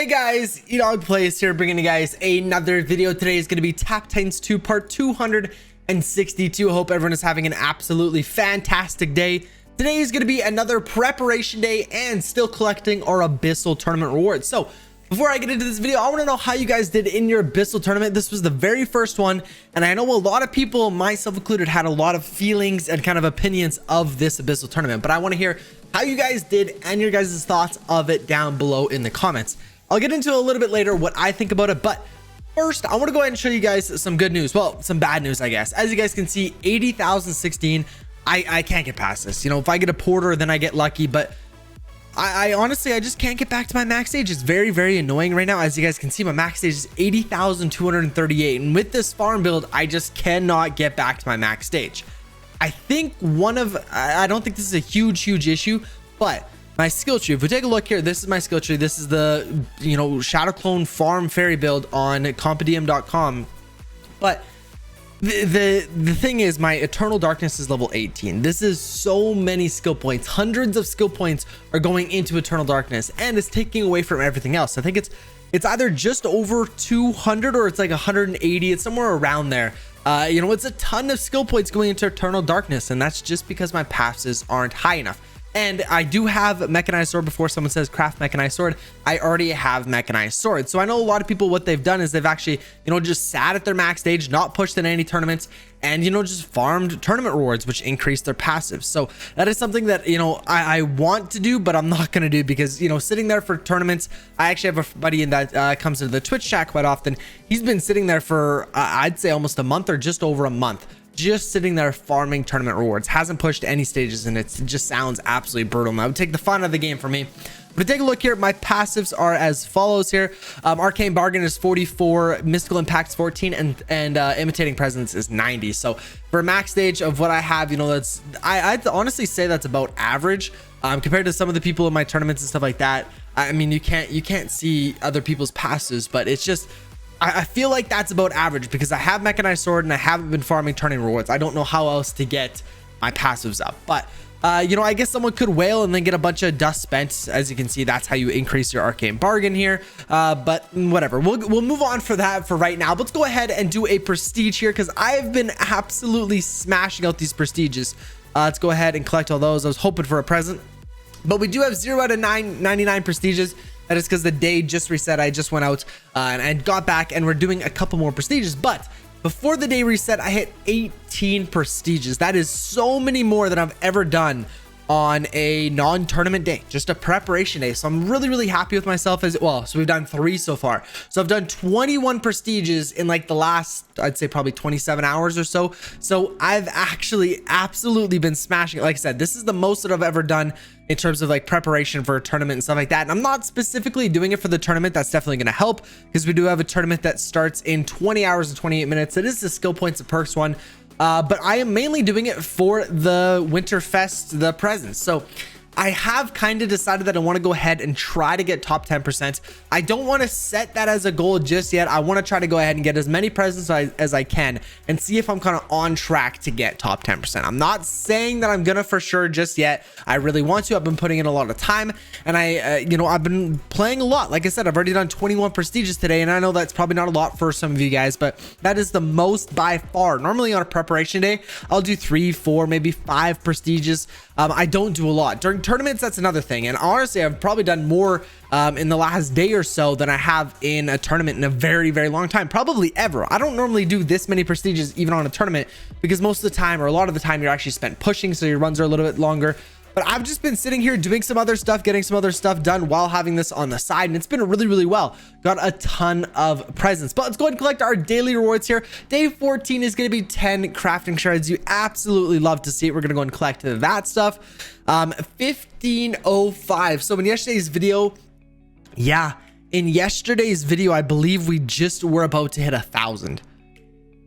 Hey guys, EdogPlays here, bringing you guys another video. Today is going to be Tap Titans 2 part 262. I hope everyone is having an absolutely fantastic day. Today is going to be another preparation day and still collecting our Abyssal tournament rewards. So before I get into this video, I want to know how you guys did in your Abyssal tournament. This was the very first one, and I know a lot of people, myself included, had a lot of feelings and kind of opinions of this Abyssal tournament, but I want to hear how you guys did and your guys' thoughts of it down below in the comments. I'll get into a little bit later what I think about it, but first I want to go ahead and show you guys some good news. Well, some bad news, I guess. As you guys can see, 80,016. I can't get past this. You know, if I get a porter, then I get lucky, but I honestly, I just can't get back to my max stage. It's very, very annoying right now. As you guys can see, my max stage is 80,238, and with this farm build, I just cannot get back to my max stage. I think I don't think this is a huge issue, but my skill tree, if we take a look here, this is my skill tree. This is the, Shadow Clone farm fairy build on compedm.com. But the thing is, my Eternal Darkness is level 18. This is so many skill points. Hundreds of skill points are going into Eternal Darkness, and it's taking away from everything else. I think it's either just over 200 or it's like 180. It's somewhere around there. It's a ton of skill points going into Eternal Darkness, and that's just because my passes aren't high enough. And I do have mechanized sword. Before someone says craft mechanized sword, I already have mechanized sword. So I know a lot of people, what they've done is they've actually, just sat at their max stage, not pushed in any tournaments, and, just farmed tournament rewards, which increase their passives. So that is something that, I want to do, but I'm not going to do because, sitting there for tournaments, I actually have a buddy that comes to the Twitch chat quite often. He's been sitting there for, I'd say almost a month or just over a month. Just sitting there farming tournament rewards, hasn't pushed any stages, and it just sounds absolutely brutal. That would take the fun of the game for me. But take a look here, my passives are as follows here. Arcane Bargain is 44, Mystical Impact is 14, and Imitating Presence is 90. So for a max stage of what I have, that's I'd honestly say that's about average compared to some of the people in my tournaments and stuff like that. I mean, you can't see other people's passes, but it's just, I feel like that's about average because I have mechanized sword and I haven't been farming turning rewards. I don't know how else to get my passives up, but I guess someone could whale and then get a bunch of dust spent. As you can see, that's how you increase your arcane bargain here. But whatever, we'll move on for that for right now. Let's go ahead and do a prestige here because I've been absolutely smashing out these prestiges. Let's go ahead and collect all those. I was hoping for a present, but we do have 0 out of 99 prestiges. That is because the day just reset. I just went out and got back, and we're doing a couple more prestiges. But before the day reset, I hit 18 prestiges. That is so many more than I've ever done on a non-tournament day, just a preparation day. So I'm really happy with myself as well. So we've done 3 so far. So I've done 21 prestiges in like the last, I'd say probably 27 hours or so. So I've actually absolutely been smashing it. Like I said, this is the most that I've ever done in terms of like preparation for a tournament and stuff like that. And I'm not specifically doing it for the tournament. That's definitely going to help because we do have a tournament that starts in 20 hours and 28 minutes. It is the skill points and perks one. But I am mainly doing it for the Winterfest, the presents. So I have kind of decided that I want to go ahead and try to get top 10%. I don't want to set that as a goal just yet. I want to try to go ahead and get as many presents as I can and see if I'm kind of on track to get top 10%. I'm not saying that I'm gonna for sure just yet. I really want to. I've been putting in a lot of time, and I've been playing a lot. Like I said, I've already done 21 prestiges today, and I know that's probably not a lot for some of you guys, but that is the most by far. Normally on a preparation day, I'll do 3, 4, maybe 5 prestiges. I don't do a lot during tournaments. That's another thing, and honestly, I've probably done more in the last day or so than I have in a tournament in a very long time, probably ever. I don't normally do this many prestiges even on a tournament because most of the time, or a lot of the time, you're actually spent pushing, so your runs are a little bit longer. But I've just been sitting here doing some other stuff, getting some other stuff done while having this on the side, and it's been really well. Got a ton of presents. But let's go ahead and collect our daily rewards here. Day 14 is going to be 10 crafting shards. You absolutely love to see it. We're going to go and collect that stuff. 1505. So in yesterday's video, I believe we just were about to hit 1,000.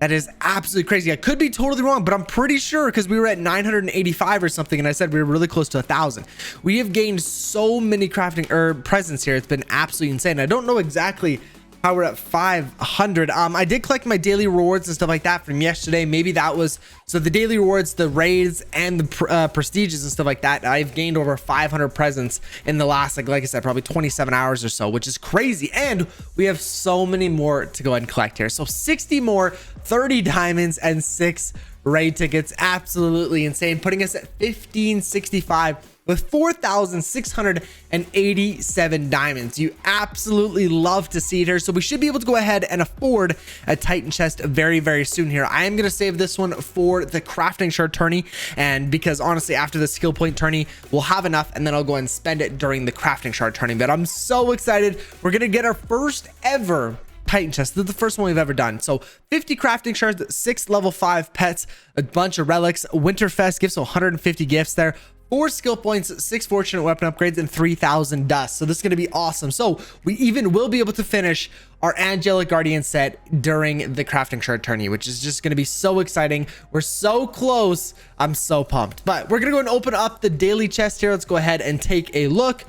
That is absolutely crazy. I could be totally wrong, but I'm pretty sure because we were at 985 or something, and I said we were really close to 1,000. We have gained so many crafting presents here. It's been absolutely insane. I don't know exactly how we're at 500. I did collect my daily rewards and stuff like that from yesterday. Maybe that was, so the daily rewards, the raids, and the prestiges and stuff like that. I've gained over 500 presents in the last, like I said, probably 27 hours or so, which is crazy. And we have so many more to go ahead and collect here. So 60 more, 30 diamonds, and 6 raid tickets. Absolutely insane, putting us at 1565 with 4,687 diamonds. You absolutely love to see it here. So we should be able to go ahead and afford a Titan chest very, very soon here. I am going to save this one for the crafting shard tourney, and because honestly, after the skill point tourney, we'll have enough, and then I'll go and spend it during the crafting shard tourney. But I'm so excited. We're going to get our first ever Titan chest. This is the first one we've ever done. So 50 crafting shards, 6 level 5 pets, a bunch of relics, Winterfest gifts, so 150 gifts there, 4 skill points, 6 fortunate weapon upgrades, and 3,000 dust. So this is going to be awesome. So we even will be able to finish our Angelic Guardian set during the crafting shard tourney, which is just going to be so exciting. We're so close. I'm so pumped. But we're going to go and open up the daily chest here. Let's go ahead and take a look.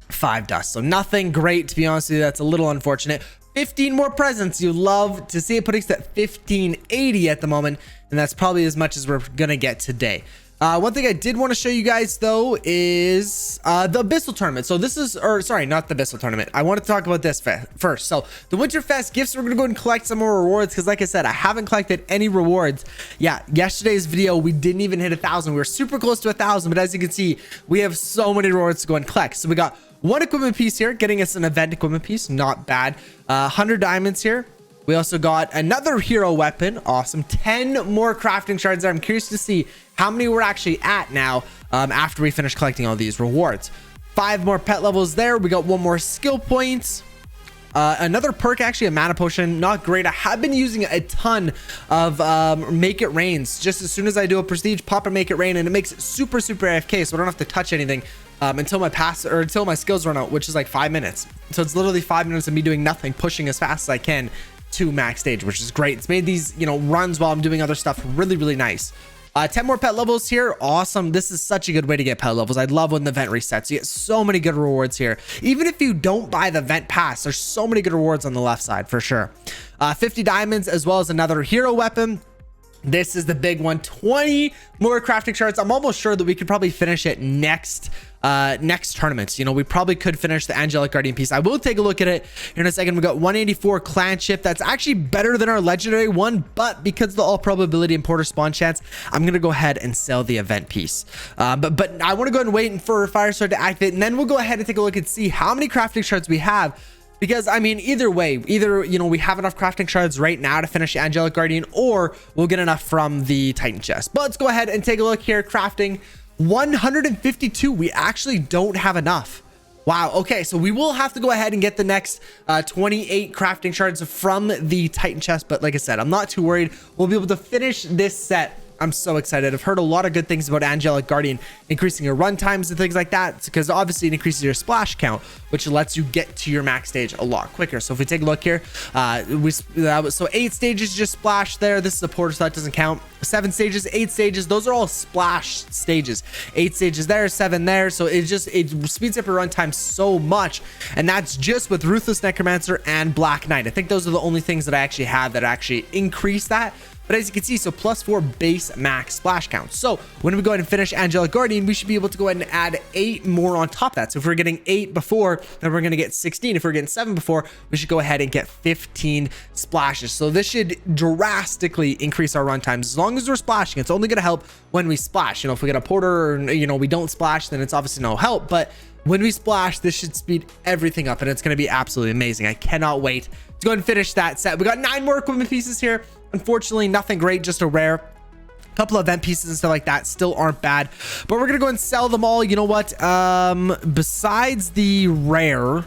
5 dust. So nothing great, to be honest with you. That's a little unfortunate. 15 more presents. You love to see it, putting us at 1580 at the moment, and that's probably as much as we're gonna get today. One thing I did want to show you guys though is the Abyssal tournament. So this is, or sorry, not the Abyssal tournament. I want to talk about this first. So the Winterfest gifts, we're gonna go ahead and collect some more rewards, because like I said, I haven't collected any rewards. Yeah, yesterday's video we didn't even hit 1,000. We were super close to 1,000, but as you can see, we have so many rewards to go and collect. So we got 1 equipment piece here, getting us an event equipment piece, not bad. 100 diamonds here. We also got another hero weapon, awesome. 10 more crafting shards there. I'm curious to see how many we're actually at now after we finish collecting all these rewards. 5 more pet levels there. We got 1 more skill point. Another perk, actually, a mana potion, not great. I have been using a ton of make it rains. Just as soon as I do a prestige, pop and make it rain, and it makes it super AFK, so I don't have to touch anything until my skills run out, which is like 5 minutes. So it's literally 5 minutes of me doing nothing, pushing as fast as I can to max stage, which is great. It's made these, you know, runs while I'm doing other stuff really nice. 10 more pet levels here. Awesome. This is such a good way to get pet levels. I love when the event resets. You get so many good rewards here. Even if you don't buy the event pass, there's so many good rewards on the left side for sure. 50 diamonds, as well as another hero weapon. This is the big one. 20 more crafting shards. I'm almost sure that we could probably finish it next tournaments. You know, we probably could finish the Angelic Guardian piece. I will take a look at it in a second. We got 184 clan ship. That's actually better than our legendary one, but because of the all probability and porter spawn chance, I'm gonna go ahead and sell the event piece. But I want to go ahead and wait for Fire Sword to activate, and then we'll go ahead and take a look and see how many crafting shards we have. Because I mean, either way, you know, we have enough crafting shards right now to finish the Angelic Guardian, or we'll get enough from the Titan chest. But let's go ahead and take a look here. Crafting 152. We actually don't have enough. Wow. Okay, so we will have to go ahead and get the next 28 crafting shards from the Titan chest. But like I said, I'm not too worried. We'll be able to finish this set. I'm so excited. I've heard a lot of good things about Angelic Guardian, increasing your run times and things like that, because obviously it increases your splash count, which lets you get to your max stage a lot quicker. So if we take a look here, so 8 stages just splash there. This is a porter, so that doesn't count. 7 stages, 8 stages, those are all splash stages. 8 stages there, 7 there. So it speeds up your run time so much, and that's just with Ruthless Necromancer and Black Knight. I think those are the only things that I actually have that actually increase that. But as you can see, so +4 base max splash count. So when we go ahead and finish Angelic Guardian, we should be able to go ahead and add 8 more on top of that. So if we're getting 8 before, then we're going to get 16. If we're getting 7 before, we should go ahead and get 15 splashes. So this should drastically increase our run times. As long as we're splashing, it's only going to help when we splash. You know, if we get a porter or, you know, we don't splash, then it's obviously no help. But when we splash, this should speed everything up, and it's going to be absolutely amazing. I cannot wait to go ahead and finish that set. We got 9 more equipment pieces here. Unfortunately, nothing great, just a rare. Couple of event pieces and stuff like that still aren't bad, but we're gonna go and sell them all. You know what? Besides the rare,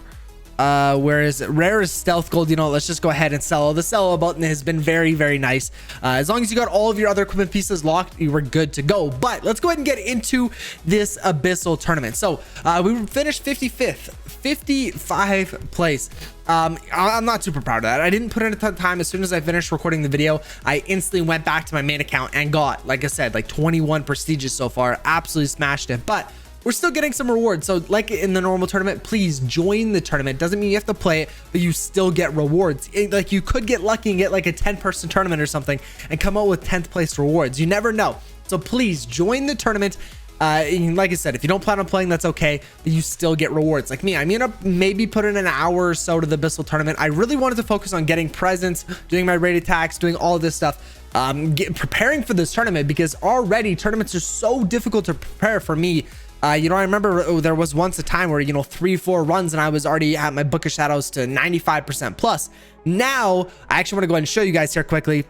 where is it? Rare is stealth gold. You know, let's just go ahead and sell. The sell button has been very nice. As long as you got all of your other equipment pieces locked, you were good to go. But let's go ahead and get into this Abyssal tournament. So we finished 55th, 55 place. I'm not super proud of that. I didn't put in a ton of time. As soon as I finished recording the video, I instantly went back to my main account and got, like I said, like 21 prestiges so far. Absolutely smashed it. But we're still getting some rewards. So like in the normal tournament, please join the tournament. Doesn't mean you have to play it, but you still get rewards. Like you could get lucky and get like a 10-person tournament or something and come out with 10th place rewards. You never know. So please join the tournament. Like I said, if you don't plan on playing, that's okay, but you still get rewards. Like me, I'm gonna maybe put in an hour or so to the Abyssal tournament. I really wanted to focus on getting presents, doing my raid attacks, doing all of this stuff, preparing for this tournament, because already tournaments are so difficult to prepare for me. I remember there was once a time where 3-4 runs and I was already at my Book of Shadows to 95% plus. Now I actually want to go ahead and show you guys here quickly.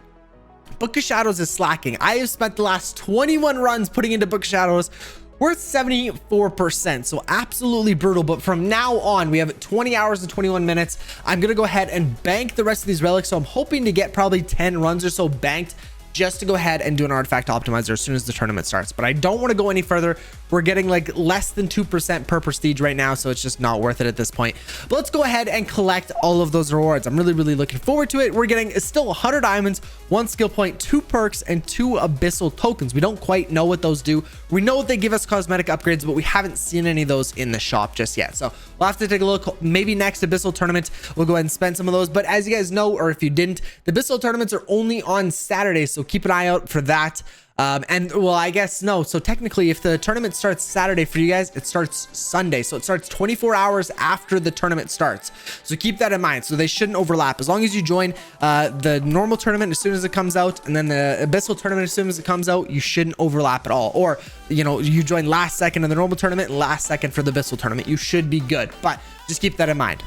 Book of Shadows is slacking. I have spent the last 21 runs putting into Book of Shadows, worth 74%. So absolutely brutal. But from now on, we have 20 hours and 21 minutes. I'm going to go ahead and bank the rest of these relics. So I'm hoping to get probably 10 runs or so banked, just to go ahead and do an artifact optimizer as soon as the tournament starts. But I don't want to go any further. We're getting like less than 2% per prestige right now, so it's just not worth it at this point. But let's go ahead and collect all of those rewards. I'm really looking forward to it. We're getting still 100 diamonds, 1 skill point, 2 perks, and 2 abyssal tokens. We don't quite know what those do. We know they give us cosmetic upgrades, but we haven't seen any of those in the shop just yet. So we'll have to take a look. Maybe next abyssal tournament, we'll go ahead and spend some of those. But as you guys know, or if you didn't, the abyssal tournaments are only on Saturdays, so keep an eye out for that. And well, I guess no. So technically, if the tournament starts Saturday for you guys, it starts Sunday. So it starts 24 hours after the tournament starts. So keep that in mind. So they shouldn't overlap. As long as you join the normal tournament as soon as it comes out, and then the abyssal tournament as soon as it comes out, you shouldn't overlap at all. Or, you join last second in the normal tournament and last second for the abyssal tournament. You should be good, but just keep that in mind.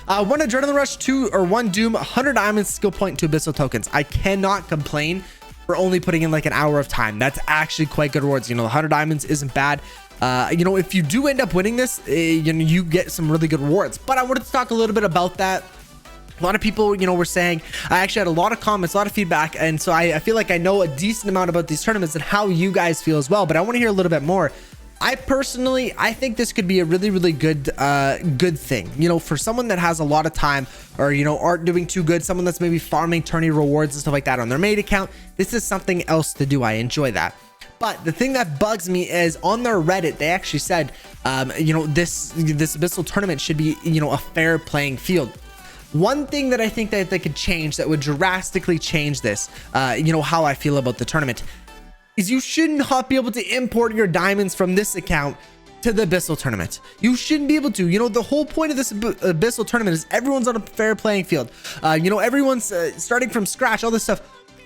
1 adrenaline rush, 2 or 1 doom, 100 diamonds, skill point, 2 abyssal tokens. I cannot complain. We're only putting in like an hour of time. That's actually quite good rewards. 100 diamonds isn't bad. If you do end up winning this, you get some really good rewards. But I wanted to talk a little bit about that. A lot of people, were saying, I actually had a lot of comments, a lot of feedback. And so I feel like I know a decent amount about these tournaments and how you guys feel as well. But I want to hear a little bit more. I think this could be a really good thing, for someone that has a lot of time, or aren't doing too good, someone that's maybe farming tourney rewards and stuff like that on their main account. This is something else to do. I enjoy that. But the thing that bugs me is on their Reddit, they actually said, this abyssal tournament should be, a fair playing field. One thing that I think that they could change that would drastically change this, how I feel about the tournament, is you should not be able to import your diamonds from this account to the abyssal tournament. You shouldn't be able to. The whole point of this abyssal tournament is everyone's on a fair playing field. Everyone's starting from scratch, all this stuff.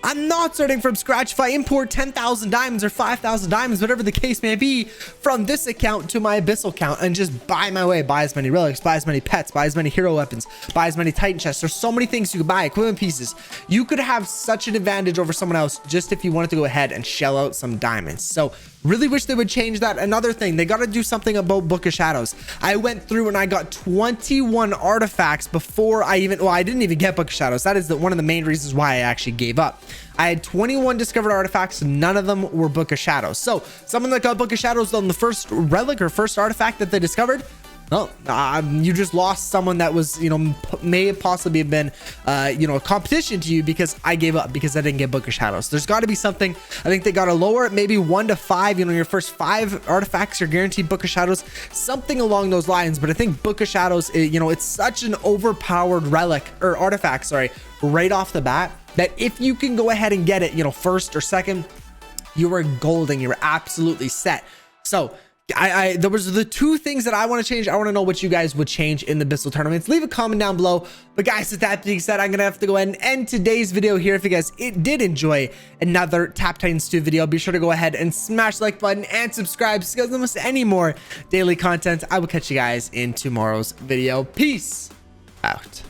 I'm not starting from scratch. If I import 10,000 diamonds or 5,000 diamonds, whatever the case may be, from this account to my abyssal account and just buy my way, buy as many relics, buy as many pets, buy as many hero weapons, buy as many titan chests. There's so many things you could buy, equipment pieces. You could have such an advantage over someone else just if you wanted to go ahead and shell out some diamonds. So really wish they would change that. Another thing, they got to do something about Book of Shadows. I went through and I got 21 artifacts before I didn't even get Book of Shadows. That is one of the main reasons why I actually gave up. I had 21 discovered artifacts. None of them were Book of Shadows. So someone that got Book of Shadows on the first relic or first artifact that they discovered, well, you just lost someone that was, may have possibly have been, a competition to you, because I gave up because I didn't get Book of Shadows. There's got to be something. I think they got to lower it, maybe 1 to 5. Your first 5 artifacts, you're guaranteed Book of Shadows, something along those lines. But I think Book of Shadows, it's such an overpowered relic or artifact, sorry, right off the bat, that if you can go ahead and get it, first or second, you were golden. You were absolutely set. So there was the 2 things that I want to change. I want to know what you guys would change in the abyssal tournaments. Leave a comment down below. But guys, with that being said, I'm gonna have to go ahead and end today's video here. If you guys did enjoy another Tap Titans 2 video, be sure to go ahead and smash the like button and subscribe so you guys don't miss any more daily content. I will catch you guys in tomorrow's video. Peace out.